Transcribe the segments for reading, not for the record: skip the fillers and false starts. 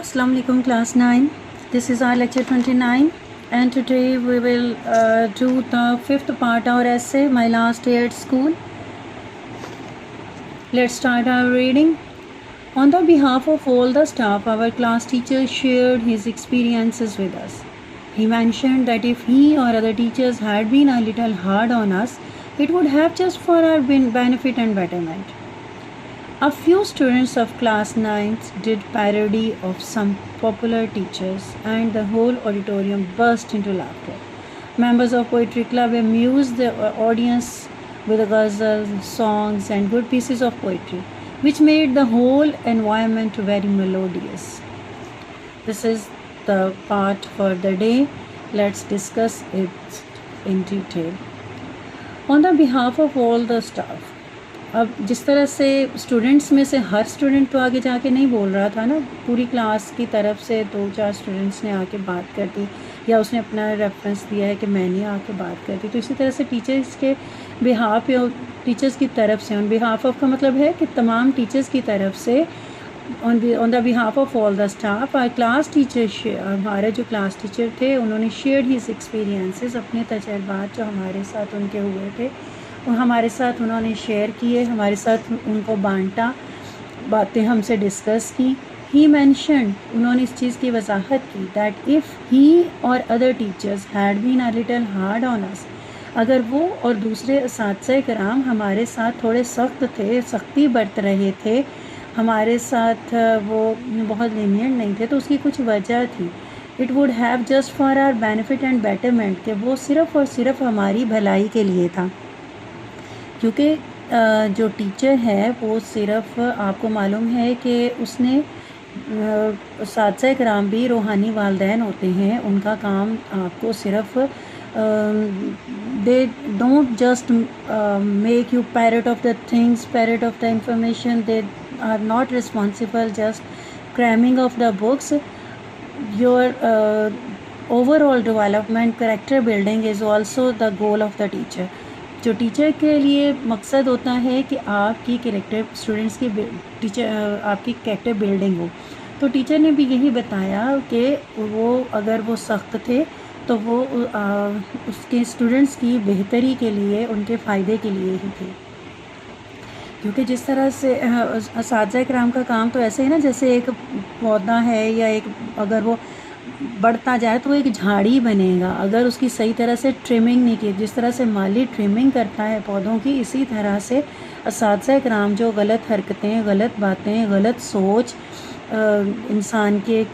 Assalamu alaikum class 9. This is our lecture 29 and today we will do the fifth part of our essay, My Last Day at School. Let's start our reading. On the behalf of all the staff, our class teacher shared his experiences with us. He mentioned that if he or other teachers had been a little hard on us, it would have just for our benefit and betterment. A few students of class 9 did parody of some popular teachers and the whole auditorium burst into laughter. Members of Poetry Club amused the audience with ghazals, songs and good pieces of poetry, which made the whole environment very melodious. This is the part for the day. Let's discuss it in detail. On the behalf of all the staff, अब जिस तरह से students में से हर student तो आगे जाके नहीं बोल रहा था ना, पूरी क्लास की तरफ से 2-4 स्टूडेंट्स ने आके बात कर दी या उसने अपना रेफरेंस दिया है कि मैंने आके बात कर दी, तो इसी तरह से टीचर्स के बिहाफ या टीचर्स की तरफ से, ऑन बिहाफ ऑफ का मतलब है कि तमाम टीचर्स की तरफ से, on the behalf of all the staff, our class teacher, हमारे जो क्लास टीचर थे उन्होंने शेयर्ड हिज एक्सपीरियंसेस, अपने तजर्बात जो हमारे साथ उनके हुए थे और हमारे साथ उन्होंने शेयर किए, हमारे साथ उनको बांटा, बातें हमसे डिस्कस की. ही मैंशनड, उन्होंने इस चीज़ की वजाहत की, दैट इफ़ ही और other teachers had been a little hard on us, अगर वो और दूसरे असातिज़ा कराम हमारे साथ थोड़े सख्त थे, सख्ती बरत रहे थे, हमारे साथ वो बहुत लीनियंट नहीं थे, तो उसकी कुछ वजह थी. It would have just for our benefit and betterment, कि वो सिर्फ़ और सिर्फ हमारी भलाई के लिए था, क्योंकि जो टीचर है वो सिर्फ, आपको मालूम है कि उसने, असातिज़ा कराम भी रूहानी वालिदैन होते हैं, उनका काम आपको सिर्फ, they don't just make you parrot of the things, parrot of the information, they are not responsible just cramming of the books. Your overall development, character building is also the goal of the teacher. जो teacher के लिए मकसद होता है कि आपकी character, students की teacher, आपकी कैरेक्टर बिल्डिंग हो. तो टीचर ने भी यही बताया कि वो अगर वो सख्त थे तो वो उसके स्टूडेंट्स की बेहतरी के लिए, उनके फ़ायदे के लिए ही थे. क्योंकि जिस तरह से असातिज़ा कराम का काम तो ऐसे है ना, जैसे एक पौधा है या एक, अगर वो बढ़ता जाए तो वो एक झाड़ी बनेगा, अगर उसकी सही तरह से ट्रिमिंग नहीं की. जिस तरह से माली ट्रिमिंग करता है पौधों की, इसी तरह से असातिज़ा कराम जो गलत हरकतें, गलत बातें, गलत सोच इंसान के,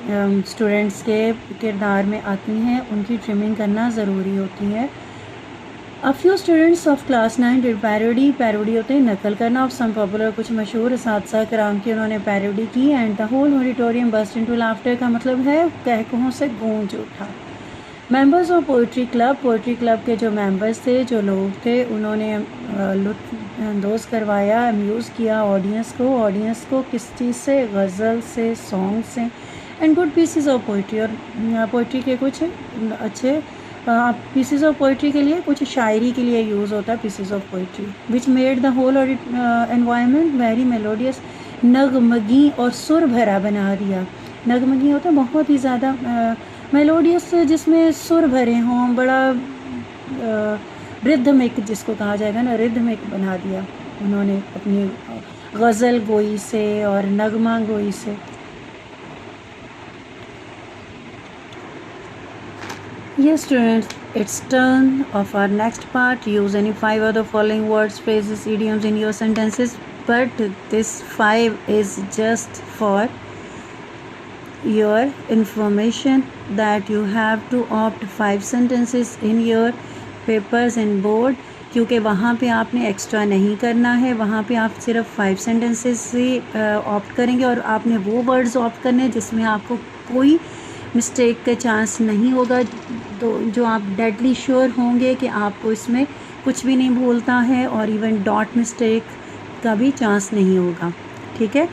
स्टूडेंट्स के किरदार में आती हैं, उनकी ट्रिमिंग करना ज़रूरी होती है. A few students of class 9 did parody, parody होते हैं नकल करना, ऑफ सम पॉपुलर, कुछ मशहूर असातिज़ा कराम की उन्होंने पैरोडी की. And the whole auditorium burst into laughter का मतलब है कहकहों से गूंज उठा. Members of poetry club, poetry club के जो मेंबर्स थे, जो लोग थे, उन्होंने लुत्फ़ अंदोज़ करवाया, अम्यूज़ किया ऑडियंस को किस चीज़ से, गज़ल से, सॉन्ग से, and good pieces of poetry, और पोइट्री के कुछ अच्छे पीसेस ऑफ पोइट्री के लिए, कुछ शायरी के लिए यूज़ होता है pieces of poetry, which made the whole environment very melodious, नगमगी और सुर भरा बना दिया. नगमगी होता है बहुत ही ज़्यादा, मेलोडियस जिसमें सुर भरे हों, बड़ा रिदमिक जिसको कहा जाएगा ना, रिदमिक बना दिया उन्होंने अपनी गज़ल गोई से और नगमा गोई से. Yes students, it's turn of our next part. Use any 5 of the following words, phrases, idioms in your sentences, but this 5 is just for your information, that you have to opt 5 sentences in your papers and board, क्योंकि वहाँ पे आपने extra नहीं करना है, वहाँ पे आप सिर्फ 5 सेंटेंसेस से ऑप्ट करेंगे, और आपने वो वर्ड्स ऑप्ट करने हैं जिसमें आपको कोई मिस्टेक का चांस नहीं होगा, तो जो आप डेडली श्योर होंगे कि आपको इसमें कुछ भी नहीं भूलता है, और इवन डॉट मिस्टेक का भी चांस नहीं होगा. ठीक है,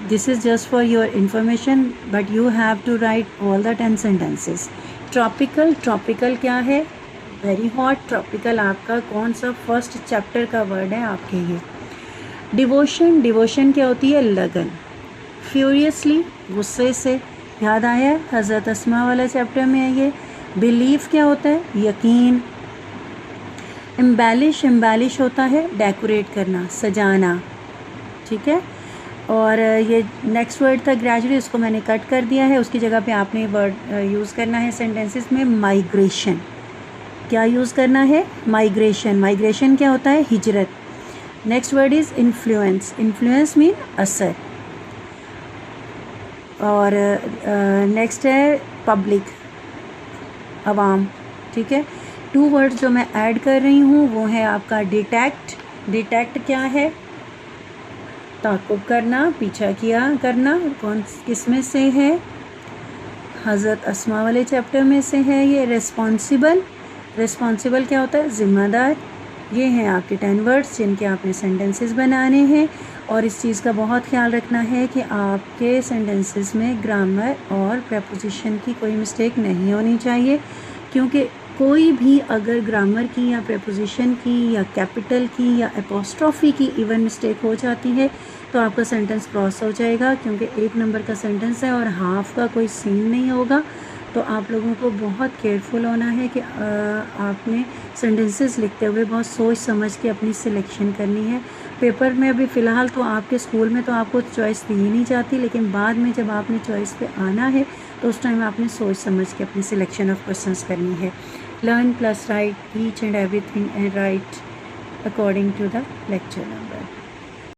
this is just for your information, but you have to write all the 10 sentences. Tropical, tropical क्या है? Very hot. ट्रॉपिकल आपका कौन सा फर्स्ट चैप्टर का वर्ड है आपके ये. डिवोशन, डिवोशन क्या होती है? लगन. फ्यूरियसली, गुस्से से. یاد آیا ہے؟ حضرت اسما والا چیپٹر میں ہے یہ. بلیف کیا ہوتا ہے؟ یقین. امبیلش ہوتا ہے ڈیکوریٹ کرنا، سجانا. ٹھیک ہے. اور یہ نیکسٹ ورڈ تھا گریجولی، اس کو میں نے کٹ کر دیا ہے. اس کی جگہ پہ آپ نے ورڈ یوز کرنا ہے سینٹینسز میں مائیگریشن. کیا یوز کرنا ہے؟ مائیگریشن. مائیگریشن کیا ہوتا ہے؟ ہجرت. Next word is influence. Influence mean اثر. اور نیکسٹ ہے پبلک، عوام. ٹھیک ہے. 2 ورڈ جو میں ایڈ کر رہی ہوں وہ ہے آپ کا ڈیٹیکٹ. ڈیٹیکٹ کیا ہے؟ تعقب کرنا، پیچھا کیا کرنا. کس میں سے ہے؟ حضرت اسما والے چیپٹر میں سے ہے یہ. ریسپانسیبل. ریسپانسیبل کیا ہوتا ہے؟ ذمہ دار. یہ ہیں آپ کے 10 ورڈز جن کے آپ نے سینٹینسز بنانے ہیں. اور اس چیز کا بہت خیال رکھنا ہے کہ آپ کے سینٹینسز میں گرامر اور پریپوزیشن کی کوئی مسٹیک نہیں ہونی چاہیے، کیونکہ کوئی بھی اگر گرامر کی یا پریپوزیشن کی یا کیپٹل کی یا اپوسٹرافی کی ایون مسٹیک ہو جاتی ہے تو آپ کا سینٹنس کراس ہو جائے گا، کیونکہ 1 نمبر کا سینٹنس ہے اور ہاف کا کوئی سین نہیں ہوگا. تو آپ لوگوں کو بہت کیئرفل ہونا ہے کہ آپ نے سینٹنسز لکھتے ہوئے بہت سوچ سمجھ کے اپنی سلیکشن کرنی ہے. پیپر میں ابھی فی الحال تو آپ کے اسکول میں تو آپ کو چوائس دی نہیں جاتی، لیکن بعد میں جب آپ نے چوائس پہ آنا ہے تو اس ٹائم آپ نے سوچ سمجھ کے اپنی سلیکشن آف کوسچنس کرنی ہے. Learn plus write each and everything and write according to the lecture number.